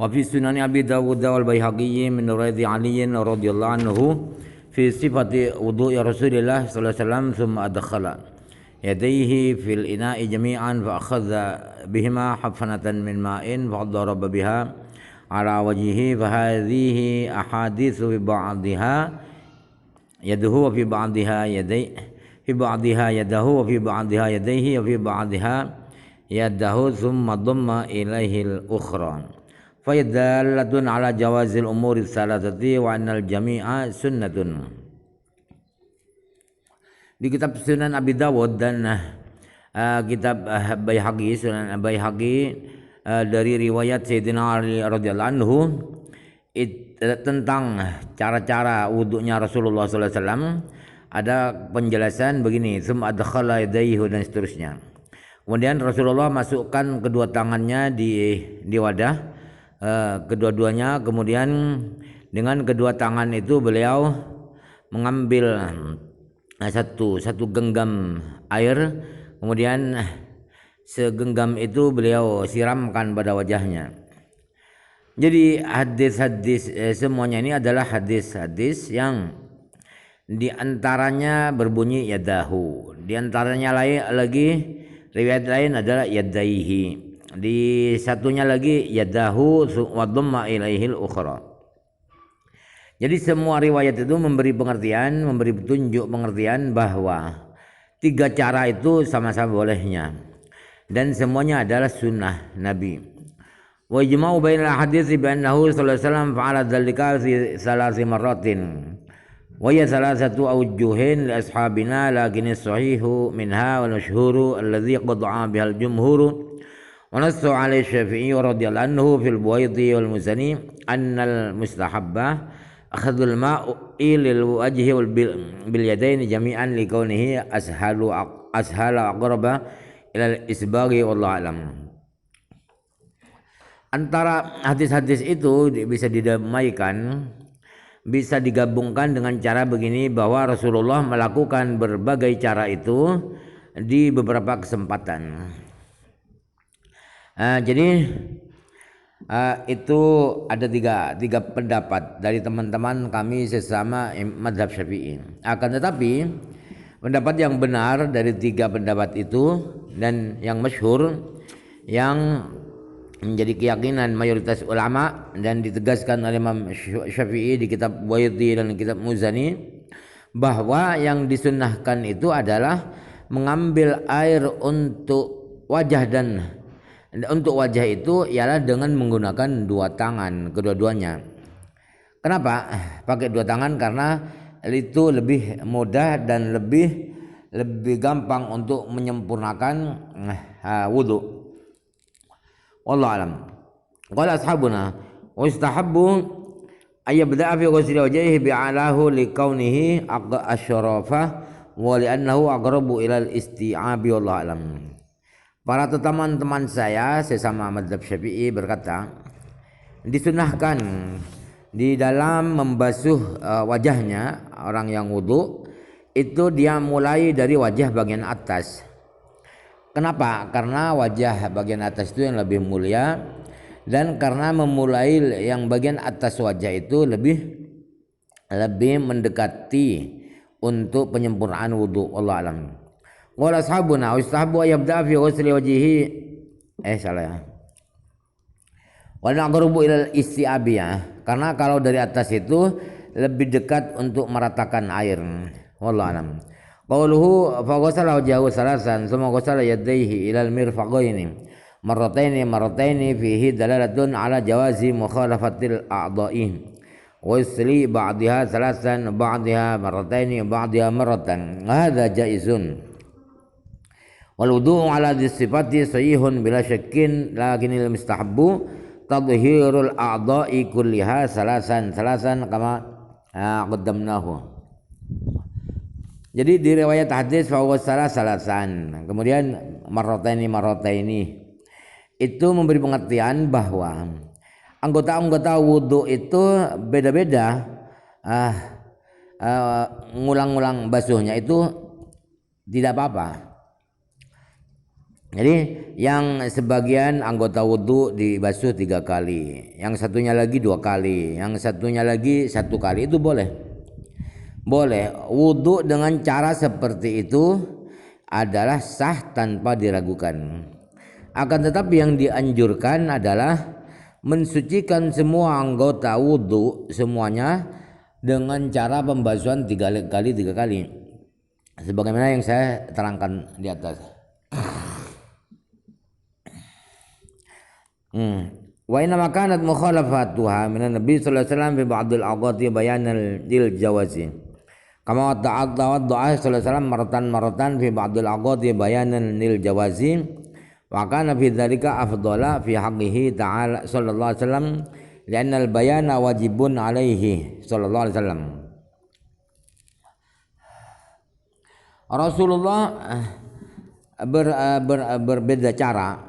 Wa fi sunan Abi Dawud wal Baihaqi min riwayat Ali radhiyallahu anhu fi sifati wudu'i Rasulillah sallallahu alaihi wasallam thumma adkhala yadayhi fil ina'i jami'an fa akhadha bihima hafanatan min ma'in fa daraba biha ala wajhihi fa hadhihi ahaditsu bi ba'dihha yaduhu wa fi ba'dihha yadayhi fi ba'dihha yadahu wa fi ba'dihha yadayhi wa fi ba'dihha yadahu thumma dhamma ilaihi al-ukhra fa yadallatun ala jawazil umuri thalathati wa annal jami'a sunnatun. Di kitab Sunan Abi Dawud dan kitab Baihaqi, Sunan Baihaqi dari riwayat Sayyidina Ali radhiyallahu anhu tentang cara-cara wudunya Rasulullah sallallahu alaihi wasallam ada penjelasan begini, tsumma adkhala yadayhi dan seterusnya. Kemudian Rasulullah masukkan kedua tangannya di wadah kedua-duanya, kemudian dengan kedua tangan itu beliau mengambil satu genggam air, kemudian segenggam itu beliau siramkan pada wajahnya. Jadi hadis-hadis semuanya ini adalah hadis-hadis yang diantaranya berbunyi yadahu, diantaranya lagi riwayat lain adalah yadaihi, di satunya lagi yadahu wa dhamma ilaihil ukhra. Jadi semua riwayat itu memberi pengertian, memberi petunjuk pengertian bahwa tiga cara itu sama-sama bolehnya dan semuanya adalah sunnah Nabi. Wa ijma'u bainal hadits bi annahu sallallahu alaihi wasallam fa'ala dzalika fi salasi marratin. Wa ya salasatu awjuhin li ashabina lakin as-sahihu minha wal mashhuru alladhi qada'a bihal jumhur wa nassu 'alaihi Syafi'i radhiyallahu anhu fil Buwaiti wal Muzani annal mustahabbah akhadul ma'i lil wajhi wal bil yadaini jami'an li kaunihi ashala aqraba ila al isbaghi wallahu alam. Antara hadis-hadis itu bisa didamaikan, bisa digabungkan dengan cara begini bahwa Rasulullah melakukan berbagai cara itu di beberapa kesempatan. Jadi itu ada tiga pendapat dari teman-teman kami sesama mazhab Syafi'i. Akan tetapi pendapat yang benar dari tiga pendapat itu dan yang masyhur, yang menjadi keyakinan mayoritas ulama dan ditegaskan oleh Imam Syafi'i di kitab Buwaiti dan kitab Muzani, bahwa yang disunnahkan itu adalah mengambil air untuk wajah, dan untuk wajah itu ialah dengan menggunakan dua tangan kedua-duanya. Kenapa pakai dua tangan? Karena itu lebih mudah dan lebih gampang untuk menyempurnakan wudu. Wallahu alam. Qala ashabuna wa istahabbu ay yabda'a fi ghusli wajhihi bi'alahu li kaunihi asyrafa wa li annahu aqrabu ila al-isti'abi wallahu alam. Para teman-teman saya sesama mazhab Syafi'i berkata, disunahkan di dalam membasuh wajahnya orang yang wudu itu dia mulai dari wajah bagian atas. Kenapa? Karena wajah bagian atas itu yang lebih mulia, dan karena memulai yang bagian atas wajah itu lebih mendekati untuk penyempurnaan wudu. Wallahu alam. Qala ashabuna ustahabu yabda fi ghusli wajhihi salah ya. Wa naqrubu ila al-isti'abiyah, karena kalau dari atas itu lebih dekat untuk meratakan air. Wallahu alam. Qauluhu fa ghasala wajhahu salasan thumma ghasala yadayhi ila al-mirfaqaini marrataini fihi dalalatun ala jawazi mukhalafatil a'dha'i wa isli ba'daha salasan ba'daha marrataini ba'daha marratan. Hadza jaizun. Wal wudu'u ala sifati sahihun bila syakkin, lakinil mustahabbu tadhhirul a'dha'i kulliha salasan kama qaddamnahu. Jadi di riwayat hadis fa wasala salasan, kemudian marrataini itu memberi pengertian bahwa anggota-anggota wudu itu beda-beda, ngulang-ngulang basuhnya itu tidak apa-apa. Jadi yang sebagian anggota wudhu dibasuh 3 kali, yang satunya lagi 2 kali, yang satunya lagi 1 kali, itu boleh. Boleh. Wudhu dengan cara seperti itu adalah sah tanpa diragukan. Akan tetapi yang dianjurkan adalah mensucikan semua anggota wudhu semuanya dengan cara pembasuhan 3 kali 3 kali, sebagaimana yang saya terangkan di atas. Wa inna makanat mukhalafatuha minan Nabi sallallahu alaihi wasallam fi ba'dil awqati bayanan lil jawazi. Kama tawadda'a sallallahu alaihi wasallam maratan fi ba'dil awqati bayanan lil jawazi. Wa kana fi dzalika afdhala fi haqqihi ta'ala sallallahu alaihi wasallam li'anna al-bayana wajibun alaihi sallallahu alaihi wasallam. Rasulullah berbeda cara.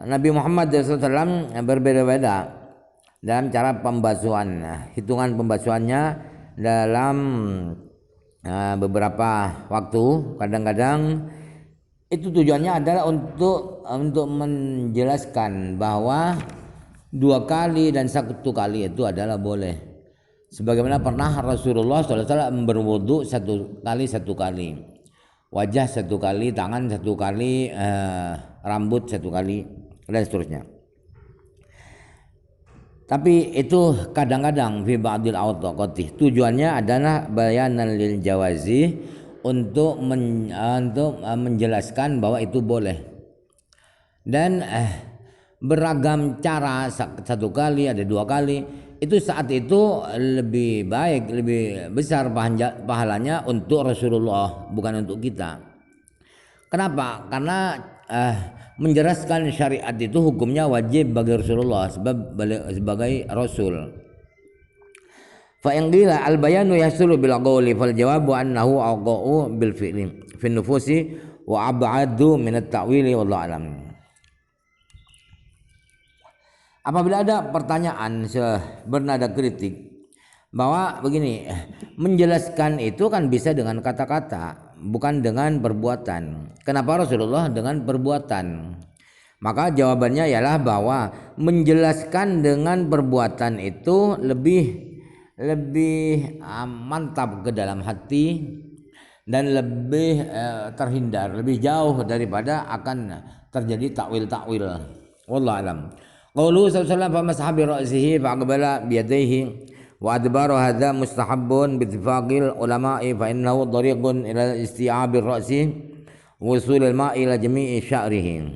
Nabi Muhammad SAW berbeda-beda dalam cara pembasuhan, hitungan pembasuhannya dalam beberapa waktu. Kadang-kadang itu tujuannya adalah untuk menjelaskan bahwa 2 kali dan 1 kali itu adalah boleh. Sebagaimana pernah Rasulullah SAW berwudu 1 kali 1 kali, wajah 1 kali, tangan 1 kali, rambut 1 kali, dan seterusnya. Tapi itu kadang-kadang fi ba'dil awqati, tujuannya adalah bayanan lil jawazi, untuk menjelaskan bahwa itu boleh. Dan beragam cara, 1 kali, ada 2 kali, itu saat itu lebih baik, lebih besar pahalanya untuk Rasulullah, bukan untuk kita. Kenapa? Karena menjelaskan syariat itu hukumnya wajib bagi Rasulullah sebagai Rasul. Fa in qila al bayanu yahsulu bil qawli fal jawabu annahu aqa'u bil fi'li fi nufusi wa ab'adu min at-ta'wili wallahu alam. Apabila ada pertanyaan bernada kritik bahwa begini, menjelaskan itu kan bisa dengan kata-kata, bukan dengan perbuatan. Kenapa Rasulullah dengan perbuatan? Maka jawabannya ialah bahwa menjelaskan dengan perbuatan itu lebih mantap ke dalam hati dan lebih terhindar, lebih jauh daripada akan terjadi takwil-takwil. Wallahu alam. Qauluhu sallallahu alaihi wasallam fa mashabi ra'sihi fa aqbala bi yadayhi wa adbaru hadza mustahabbun bi ittifaqil ulama'i fa innahu tariqun ila isti'abi ar-ra'si wusul al-ma'i ila jami'i sya'rihi.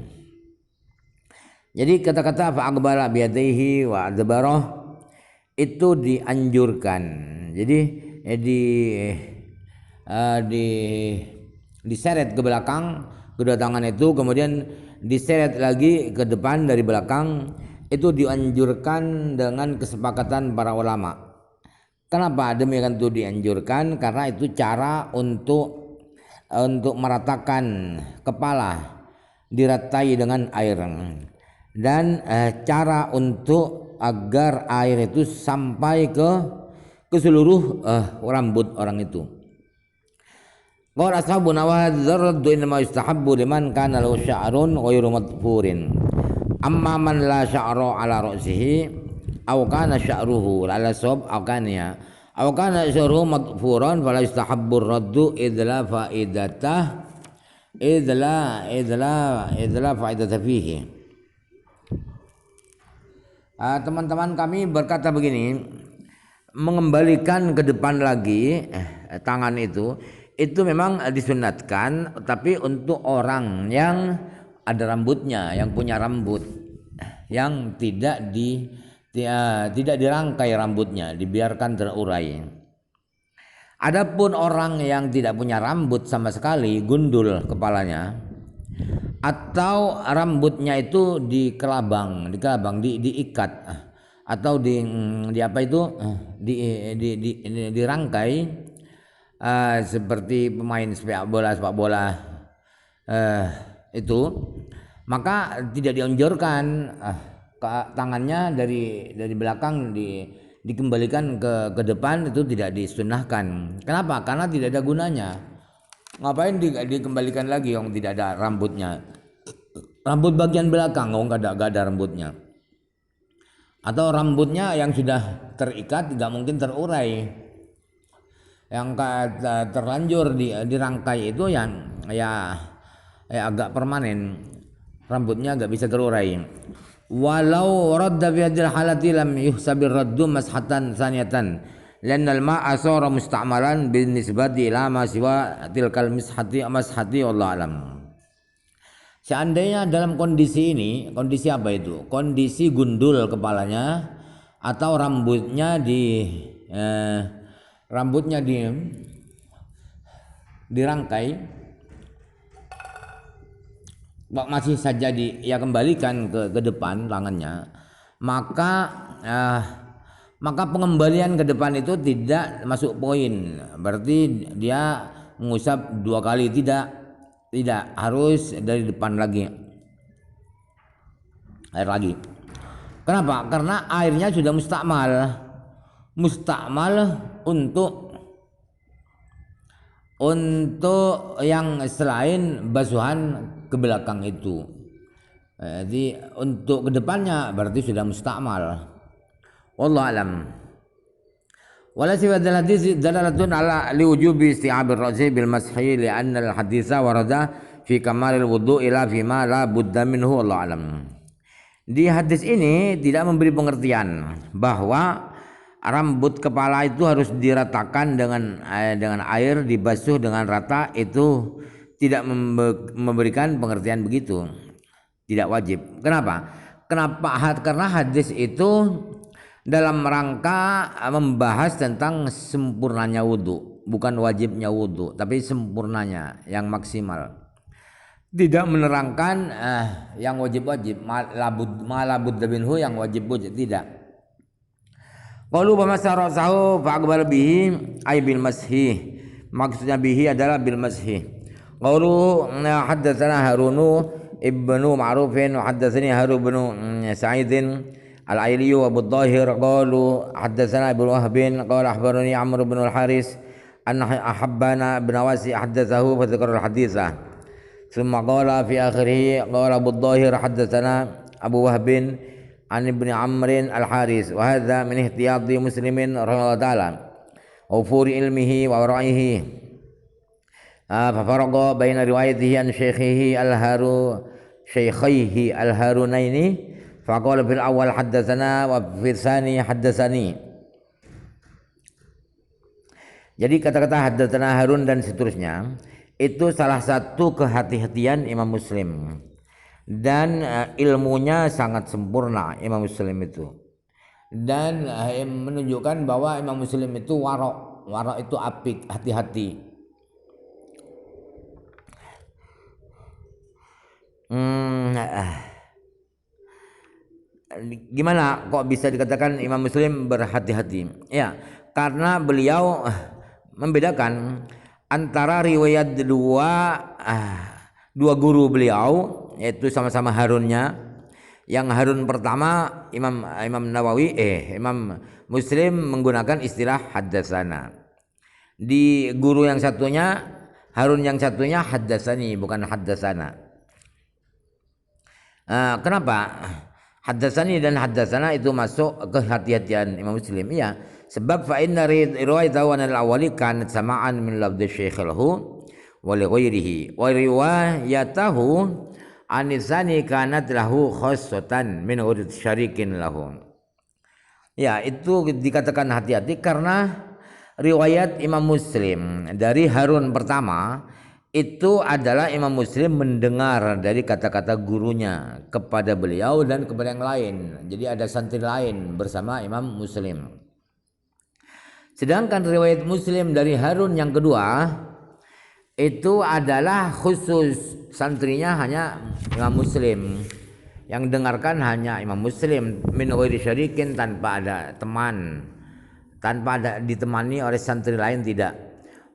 Jadi kata-kata fa aqbala bi yadayhi wa adbaru itu dianjurkan. Jadi diseret ke belakang kedua tangan itu, kemudian diseret lagi ke depan dari belakang, itu dianjurkan dengan kesepakatan para ulama. Kenapa demikian itu dianjurkan? Karena itu cara untuk meratakan kepala, diratai dengan air, dan cara untuk agar air itu sampai ke seluruh rambut orang itu. Qala ashabuna wa hadzal raddu inma yustahabbu liman kana lahu sya'run ghairu madfurin. Amma man la sya'ra ala ra'sihi aw kana sya'ruhu ala sab aw kana sya'ruhu madfuran fala yustahabbu raddu idla faidatah fihi. Teman-teman kami berkata begini, mengembalikan ke depan lagi tangan itu memang disunatkan, tapi untuk orang yang ada rambutnya, yang punya rambut, yang tidak dirangkai rambutnya, dibiarkan terurai. Adapun orang yang tidak punya rambut sama sekali, gundul kepalanya, atau rambutnya itu diikat, atau dirangkai, seperti pemain sepak bola itu, maka tidak dianjurkan tangannya dari belakang dikembalikan ke depan, itu tidak disunahkan. Kenapa? Karena tidak ada gunanya. Ngapain dikembalikan lagi yang tidak ada rambutnya? rambut bagian belakang, nggak ada rambutnya. Atau rambutnya yang sudah terikat tidak mungkin terurai. Yang terlanjur dirangkai itu yang ya agak permanen, rambutnya agak bisa terurai. Walau radda fi hadhihi halati lam yuhsabir raddu mashatan saniyatan lanna al-ma'a sara musta'malan bin nisbati ila ma siwa tilkal mashati wallahu alam. Seandainya dalam kondisi ini, kondisi apa itu? Kondisi gundul kepalanya atau rambutnya dirangkai, masih saja kembalikan ke depan tangannya, maka pengembalian ke depan itu tidak masuk poin. Berarti dia mengusap 2 kali, tidak harus dari depan lagi, air lagi. Kenapa? Karena airnya sudah mustakmal untuk yang selain basuhan ke belakang itu. Jadi untuk kedepannya berarti sudah mustakmal. Wallahu alam. Wala siwa dal hadis dalalatun ala liwujubi isti'abir ra'si bil mashi li anna al haditsa warada fi kamalil wudu' ila fi ma la budda minhu wallahu alam. Di hadis ini tidak memberi pengertian bahwa rambut kepala itu harus diratakan dengan air, dibasuh dengan rata, itu tidak memberikan pengertian begitu. Tidak wajib. Kenapa? Karena hadis itu dalam rangka membahas tentang sempurnanya wudhu, bukan wajibnya wudhu, tapi sempurnanya yang maksimal. Tidak menerangkan yang wajib-wajib, malabud minhu yang wajib-wajib, tidak. Qalu bamasahu fa'aqbal bihi ay bil mashi. Maksudnya bihi adalah bil mashi. Qalu haddatsana Harunu ibnu Ma'rufin wa haddatsani Harun bin Sa'idin Al-Aili wa Abu Dhahir qalu haddatsana Ibnu Wahbin qala akhbarani Amr bin Al-Haris anna Ahabbana bin Wasi haddatsahu fa dzakara al-haditsa thumma qala fi akhirih qala Abu Dhahir haddatsana Abu Wahbin an Ibni Amr Al-Haris wa hadza min ihtiyati muslimin rahimahullah ta'ala wa furi ilmihi wa wara'ihi fa faraqa baina riwayatihi an shaykhihi al-Harunaini faqala fil awal haddatsana wa fil tsani haddatsani. Jadi kata-kata haddatsana Harun dan seterusnya itu salah satu kehati-hatian Imam Muslim, dan ilmunya sangat sempurna Imam Muslim itu, dan menunjukkan bahwa Imam Muslim itu warok itu apik, hati-hati. Gimana kok bisa dikatakan Imam Muslim berhati-hati? Ya, karena beliau membedakan antara riwayat dua guru beliau, yaitu sama-sama Harunnya. Yang Harun pertama Imam Muslim menggunakan istilah haddatsana. Di guru yang satunya, Harun yang satunya haddatsani, bukan haddatsana. Kenapa? Haddatsani dan haddatsana itu masuk kehati-hatian Imam Muslim, ya. Sebab fa inna riwayatahu an al-awwali kanat sama'an min lafdhi syekh lahu wa li ghairihi wa riwayatahu an tsani kanat lahu khassatan min urid syarikin lahu. Ya, itu dikatakan hati-hati karena riwayat Imam Muslim dari Harun pertama itu adalah Imam Muslim mendengar dari kata-kata gurunya kepada beliau dan kepada yang lain. Jadi ada santri lain bersama Imam Muslim. Sedangkan riwayat Muslim dari Harun yang kedua itu adalah khusus, santrinya hanya Imam Muslim, yang dengarkan hanya Imam Muslim, min ghairi syarikin, tanpa ada teman, tanpa ada ditemani oleh santri lain, tidak.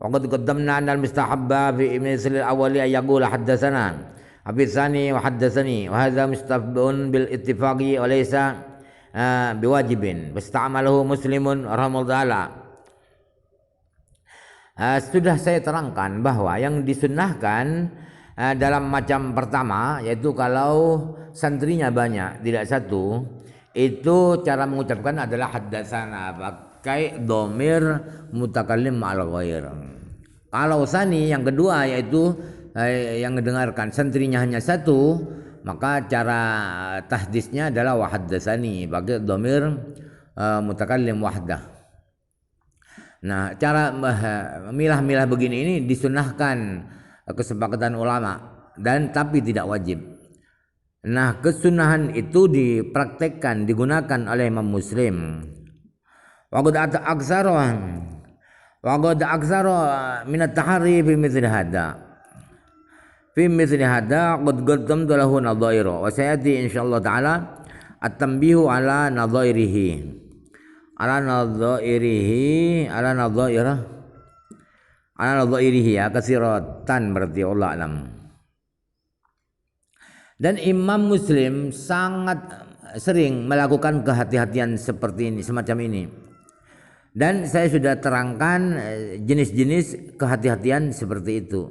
Waqad qaddamna anal mustahabba fi misal awwali yaqul haddatsana Abi tsani wa haddatsani wa hadza mustabun bil ittifaqi wa laysa biwajibin wasta'malahu Muslimun rahimahullah. Sudah saya terangkan bahwa yang disunnahkan dalam macam pertama, yaitu kalau santrinya banyak tidak satu, itu cara mengucapkan adalah haddatsana pakai dhamir mutakallim ma'al ghair. Kalau sani yang kedua, yaitu yang mendengarkan santrinya hanya satu, maka cara tahdisnya adalah wahaddatsani pakai dhamir mutakallim wahdah. Nah, cara milah-milah begini ini disunahkan kesepakatan ulama dan tapi tidak wajib. Nah, kesunahan itu dipraktekkan digunakan oleh Imam Muslim. Waqad aksara min at-tahri fi mithli hada. Fi mithli hada qad qaddamtu lahu nadhaira wa sayati insyaallah taala at-tanbihu ala nadhairihi. Ala nadhairihi ya katsiratan berarti Allah alam. Dan Imam Muslim sangat sering melakukan kehati-hatian seperti ini, semacam ini. Dan saya sudah terangkan jenis-jenis kehati-hatian seperti itu.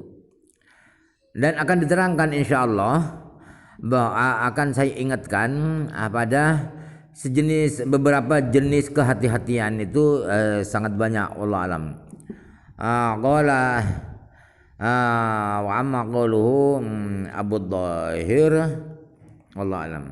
Dan akan diterangkan insyaallah bahwa akan saya ingatkan pada beberapa jenis kehati-hatian itu sangat banyak wallahu alam. Qala wa amma qawluhu Abu Dhahir wallahu alam.